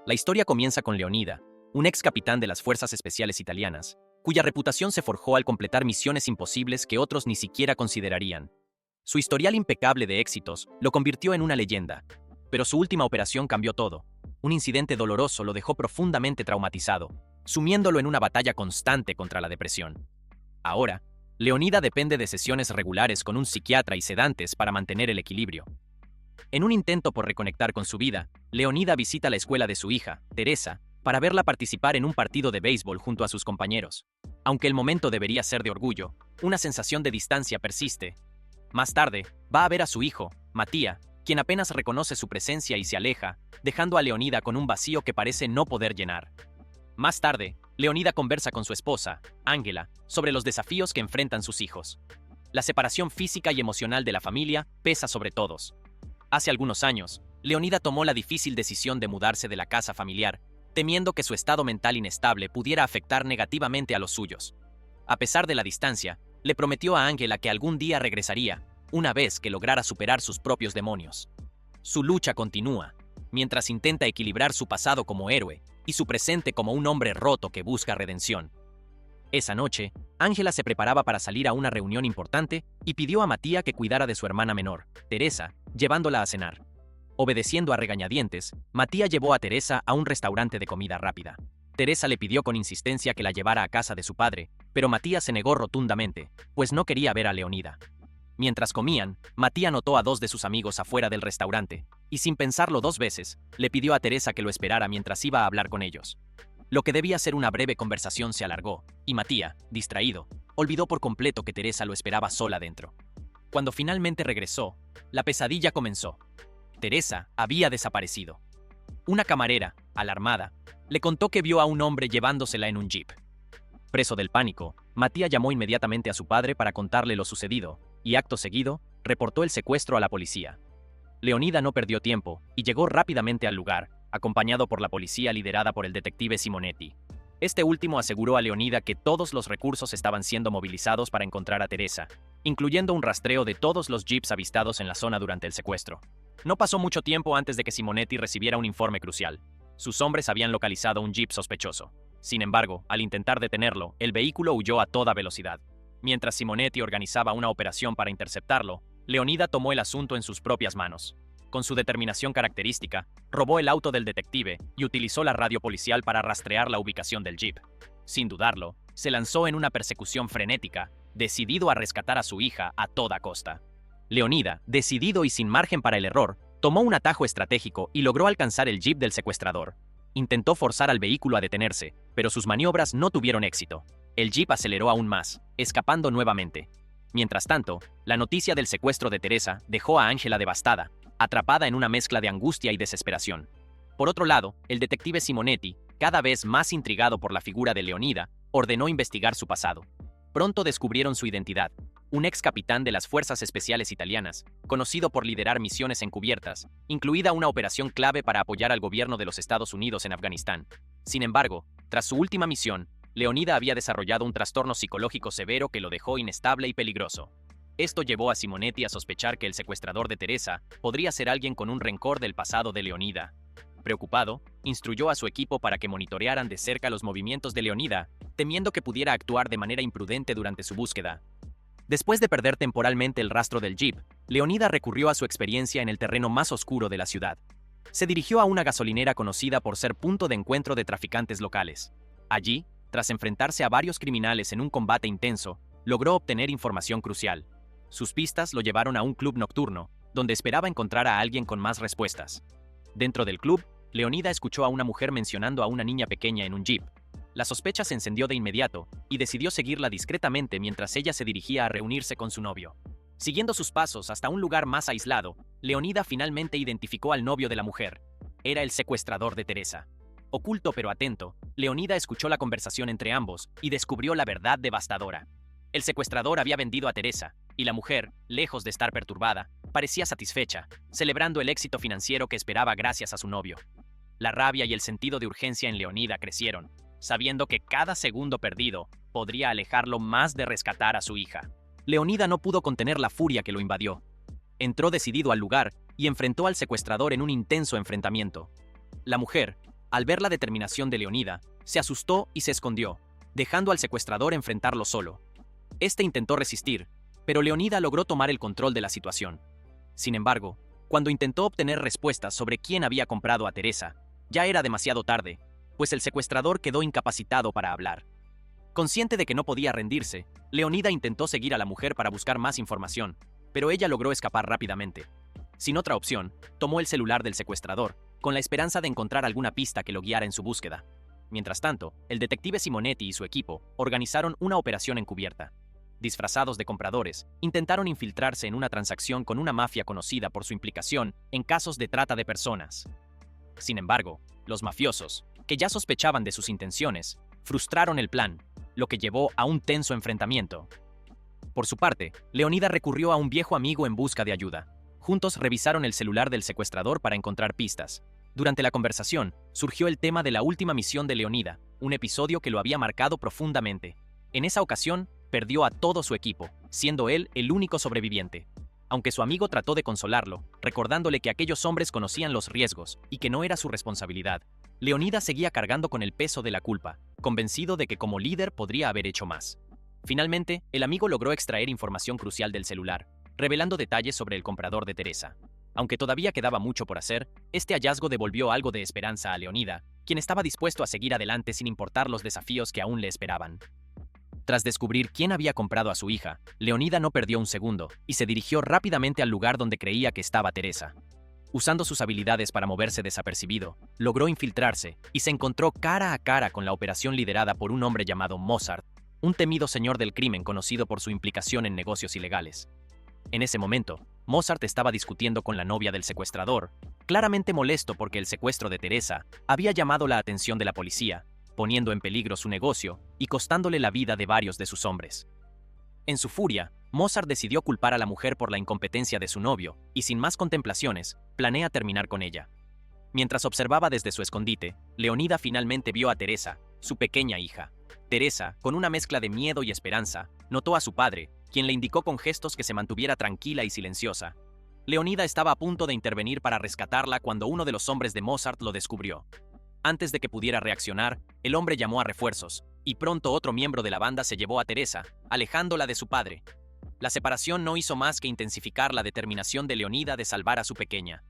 La historia comienza con Leonida, un ex capitán de las Fuerzas Especiales Italianas, cuya reputación se forjó al completar misiones imposibles que otros ni siquiera considerarían. Su historial impecable de éxitos lo convirtió en una leyenda, pero su última operación cambió todo. Un incidente doloroso lo dejó profundamente traumatizado, sumiéndolo en una batalla constante contra la depresión. Ahora, Leonida depende de sesiones regulares con un psiquiatra y sedantes para mantener el equilibrio. En un intento por reconectar con su vida, Leonida visita la escuela de su hija, Teresa, para verla participar en un partido de béisbol junto a sus compañeros. Aunque el momento debería ser de orgullo, una sensación de distancia persiste. Más tarde, va a ver a su hijo, Matías, quien apenas reconoce su presencia y se aleja, dejando a Leonida con un vacío que parece no poder llenar. Más tarde, Leonida conversa con su esposa, Ángela, sobre los desafíos que enfrentan sus hijos. La separación física y emocional de la familia pesa sobre todos. Hace algunos años, Leonida tomó la difícil decisión de mudarse de la casa familiar, temiendo que su estado mental inestable pudiera afectar negativamente a los suyos. A pesar de la distancia, le prometió a Ángela que algún día regresaría, una vez que lograra superar sus propios demonios. Su lucha continúa, mientras intenta equilibrar su pasado como héroe y su presente como un hombre roto que busca redención. Esa noche, Ángela se preparaba para salir a una reunión importante y pidió a Matías que cuidara de su hermana menor, Teresa, llevándola a cenar. Obedeciendo a regañadientes, Matías llevó a Teresa a un restaurante de comida rápida. Teresa le pidió con insistencia que la llevara a casa de su padre, pero Matías se negó rotundamente, pues no quería ver a Leonida. Mientras comían, Matías notó a dos de sus amigos afuera del restaurante, y sin pensarlo dos veces, le pidió a Teresa que lo esperara mientras iba a hablar con ellos. Lo que debía ser una breve conversación se alargó, y Matías, distraído, olvidó por completo que Teresa lo esperaba sola dentro. Cuando finalmente regresó, la pesadilla comenzó. Teresa había desaparecido. Una camarera, alarmada, le contó que vio a un hombre llevándosela en un jeep. Preso del pánico, Matías llamó inmediatamente a su padre para contarle lo sucedido, y acto seguido, reportó el secuestro a la policía. Leonida no perdió tiempo, y llegó rápidamente al lugar, acompañado por la policía liderada por el detective Simonetti. Este último aseguró a Leonida que todos los recursos estaban siendo movilizados para encontrar a Teresa, incluyendo un rastreo de todos los jeeps avistados en la zona durante el secuestro. No pasó mucho tiempo antes de que Simonetti recibiera un informe crucial. Sus hombres habían localizado un jeep sospechoso. Sin embargo, al intentar detenerlo, el vehículo huyó a toda velocidad. Mientras Simonetti organizaba una operación para interceptarlo, Leonida tomó el asunto en sus propias manos. Con su determinación característica, robó el auto del detective y utilizó la radio policial para rastrear la ubicación del jeep. Sin dudarlo, se lanzó en una persecución frenética, decidido a rescatar a su hija a toda costa. Leonida, decidido y sin margen para el error, tomó un atajo estratégico y logró alcanzar el jeep del secuestrador. Intentó forzar al vehículo a detenerse, pero sus maniobras no tuvieron éxito. El jeep aceleró aún más, escapando nuevamente. Mientras tanto, la noticia del secuestro de Teresa dejó a Ángela devastada, atrapada en una mezcla de angustia y desesperación. Por otro lado, el detective Simonetti, cada vez más intrigado por la figura de Leonida, ordenó investigar su pasado. Pronto descubrieron su identidad, un ex capitán de las Fuerzas Especiales Italianas, conocido por liderar misiones encubiertas, incluida una operación clave para apoyar al gobierno de los Estados Unidos en Afganistán. Sin embargo, tras su última misión, Leonida había desarrollado un trastorno psicológico severo que lo dejó inestable y peligroso. Esto llevó a Simonetti a sospechar que el secuestrador de Teresa podría ser alguien con un rencor del pasado de Leonida. Preocupado, instruyó a su equipo para que monitorearan de cerca los movimientos de Leonida, temiendo que pudiera actuar de manera imprudente durante su búsqueda. Después de perder temporalmente el rastro del jeep, Leonida recurrió a su experiencia en el terreno más oscuro de la ciudad. Se dirigió a una gasolinera conocida por ser punto de encuentro de traficantes locales. Allí, tras enfrentarse a varios criminales en un combate intenso, logró obtener información crucial. Sus pistas lo llevaron a un club nocturno, donde esperaba encontrar a alguien con más respuestas. Dentro del club, Leonida escuchó a una mujer mencionando a una niña pequeña en un jeep. La sospecha se encendió de inmediato, y decidió seguirla discretamente mientras ella se dirigía a reunirse con su novio. Siguiendo sus pasos hasta un lugar más aislado, Leonida finalmente identificó al novio de la mujer. Era el secuestrador de Teresa. Oculto pero atento, Leonida escuchó la conversación entre ambos y descubrió la verdad devastadora. El secuestrador había vendido a Teresa, y la mujer, lejos de estar perturbada, parecía satisfecha, celebrando el éxito financiero que esperaba gracias a su novio. La rabia y el sentido de urgencia en Leonida crecieron, sabiendo que cada segundo perdido podría alejarlo más de rescatar a su hija. Leonida no pudo contener la furia que lo invadió. Entró decidido al lugar y enfrentó al secuestrador en un intenso enfrentamiento. La mujer, Al ver la determinación de Leonida, se asustó y se escondió, dejando al secuestrador enfrentarlo solo. Este intentó resistir, pero Leonida logró tomar el control de la situación. Sin embargo, cuando intentó obtener respuestas sobre quién había comprado a Teresa, ya era demasiado tarde, pues el secuestrador quedó incapacitado para hablar. Consciente de que no podía rendirse, Leonida intentó seguir a la mujer para buscar más información, pero ella logró escapar rápidamente. Sin otra opción, tomó el celular del secuestrador, con la esperanza de encontrar alguna pista que lo guiara en su búsqueda. Mientras tanto, el detective Simonetti y su equipo organizaron una operación encubierta. Disfrazados de compradores, intentaron infiltrarse en una transacción con una mafia conocida por su implicación en casos de trata de personas. Sin embargo, los mafiosos, que ya sospechaban de sus intenciones, frustraron el plan, lo que llevó a un tenso enfrentamiento. Por su parte, Leonida recurrió a un viejo amigo en busca de ayuda. Juntos revisaron el celular del secuestrador para encontrar pistas. Durante la conversación, surgió el tema de la última misión de Leonida, un episodio que lo había marcado profundamente. En esa ocasión, perdió a todo su equipo, siendo él el único sobreviviente. Aunque su amigo trató de consolarlo, recordándole que aquellos hombres conocían los riesgos y que no era su responsabilidad, Leonida seguía cargando con el peso de la culpa, convencido de que como líder podría haber hecho más. Finalmente, el amigo logró extraer información crucial del celular, revelando detalles sobre el comprador de Teresa. Aunque todavía quedaba mucho por hacer, este hallazgo devolvió algo de esperanza a Leonida, quien estaba dispuesto a seguir adelante sin importar los desafíos que aún le esperaban. Tras descubrir quién había comprado a su hija, Leonida no perdió un segundo y se dirigió rápidamente al lugar donde creía que estaba Teresa. Usando sus habilidades para moverse desapercibido, logró infiltrarse y se encontró cara a cara con la operación liderada por un hombre llamado Mozart, un temido señor del crimen conocido por su implicación en negocios ilegales. En ese momento, Mozart estaba discutiendo con la novia del secuestrador, claramente molesto porque el secuestro de Teresa había llamado la atención de la policía, poniendo en peligro su negocio y costándole la vida de varios de sus hombres. En su furia, Mozart decidió culpar a la mujer por la incompetencia de su novio y, sin más contemplaciones, planea terminar con ella. Mientras observaba desde su escondite, Leonida finalmente vio a Teresa, su pequeña hija. Teresa, con una mezcla de miedo y esperanza, notó a su padre, quien le indicó con gestos que se mantuviera tranquila y silenciosa. Leonida estaba a punto de intervenir para rescatarla cuando uno de los hombres de Mozart lo descubrió. Antes de que pudiera reaccionar, el hombre llamó a refuerzos, y pronto otro miembro de la banda se llevó a Teresa, alejándola de su padre. La separación no hizo más que intensificar la determinación de Leonida de salvar a su pequeña.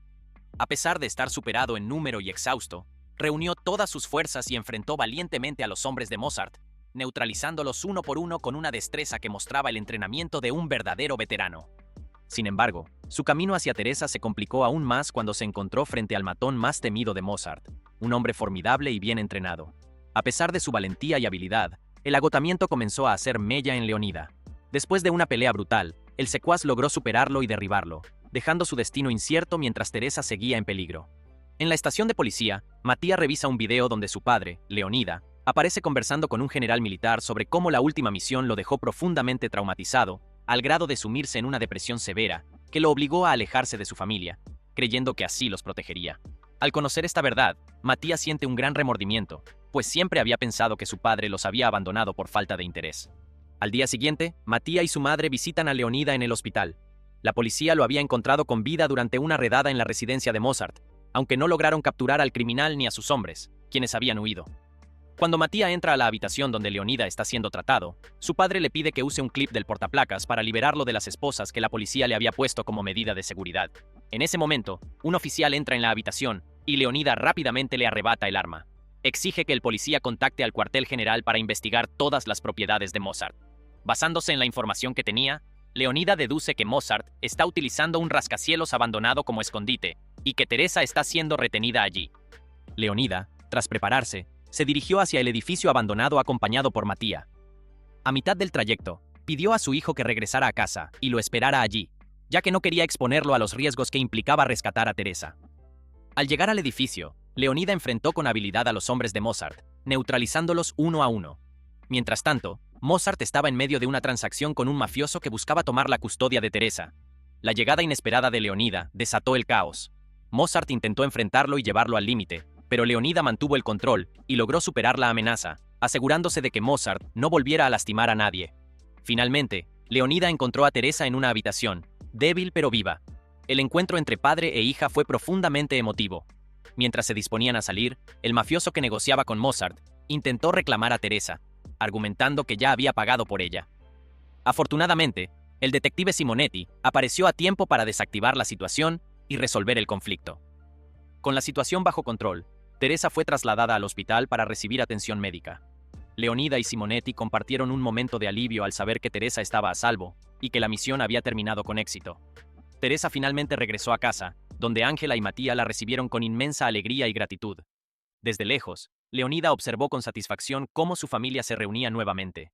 A pesar de estar superado en número y exhausto, reunió todas sus fuerzas y enfrentó valientemente a los hombres de Mozart, neutralizándolos uno por uno con una destreza que mostraba el entrenamiento de un verdadero veterano. Sin embargo, su camino hacia Teresa se complicó aún más cuando se encontró frente al matón más temido de Mozart, un hombre formidable y bien entrenado. A pesar de su valentía y habilidad, el agotamiento comenzó a hacer mella en Leonida. Después de una pelea brutal, el secuaz logró superarlo y derribarlo, dejando su destino incierto mientras Teresa seguía en peligro. En la estación de policía, Matías revisa un video donde su padre, Leonida, aparece conversando con un general militar sobre cómo la última misión lo dejó profundamente traumatizado, al grado de sumirse en una depresión severa, que lo obligó a alejarse de su familia, creyendo que así los protegería. Al conocer esta verdad, Matías siente un gran remordimiento, pues siempre había pensado que su padre los había abandonado por falta de interés. Al día siguiente, Matías y su madre visitan a Leonida en el hospital. La policía lo había encontrado con vida durante una redada en la residencia de Mozart, aunque no lograron capturar al criminal ni a sus hombres, quienes habían huido. Cuando Matías entra a la habitación donde Leonida está siendo tratado, su padre le pide que use un clip del portaplacas para liberarlo de las esposas que la policía le había puesto como medida de seguridad. En ese momento, un oficial entra en la habitación y Leonida rápidamente le arrebata el arma. Exige que el policía contacte al cuartel general para investigar todas las propiedades de Mozart. Basándose en la información que tenía, Leonida deduce que Mozart está utilizando un rascacielos abandonado como escondite y que Teresa está siendo retenida allí. Leonida, tras prepararse, se dirigió hacia el edificio abandonado acompañado por Matías. A mitad del trayecto, pidió a su hijo que regresara a casa y lo esperara allí, ya que no quería exponerlo a los riesgos que implicaba rescatar a Teresa. Al llegar al edificio, Leonida enfrentó con habilidad a los hombres de Mozart, neutralizándolos uno a uno. Mientras tanto, Mozart estaba en medio de una transacción con un mafioso que buscaba tomar la custodia de Teresa. La llegada inesperada de Leonida desató el caos. Mozart intentó enfrentarlo y llevarlo al límite, pero Leonida mantuvo el control y logró superar la amenaza, asegurándose de que Mozart no volviera a lastimar a nadie. Finalmente, Leonida encontró a Teresa en una habitación, débil pero viva. El encuentro entre padre e hija fue profundamente emotivo. Mientras se disponían a salir, el mafioso que negociaba con Mozart intentó reclamar a Teresa, argumentando que ya había pagado por ella. Afortunadamente, el detective Simonetti apareció a tiempo para desactivar la situación y resolver el conflicto. Con la situación bajo control, Teresa fue trasladada al hospital para recibir atención médica. Leonida y Simonetti compartieron un momento de alivio al saber que Teresa estaba a salvo y que la misión había terminado con éxito. Teresa finalmente regresó a casa, donde Ángela y Matías la recibieron con inmensa alegría y gratitud. Desde lejos, Leonida observó con satisfacción cómo su familia se reunía nuevamente.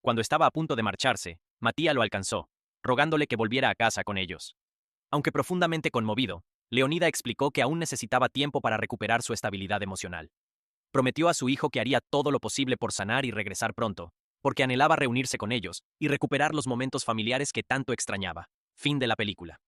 Cuando estaba a punto de marcharse, Matías lo alcanzó, rogándole que volviera a casa con ellos. Aunque profundamente conmovido, Leonida explicó que aún necesitaba tiempo para recuperar su estabilidad emocional. Prometió a su hijo que haría todo lo posible por sanar y regresar pronto, porque anhelaba reunirse con ellos y recuperar los momentos familiares que tanto extrañaba. Fin de la película.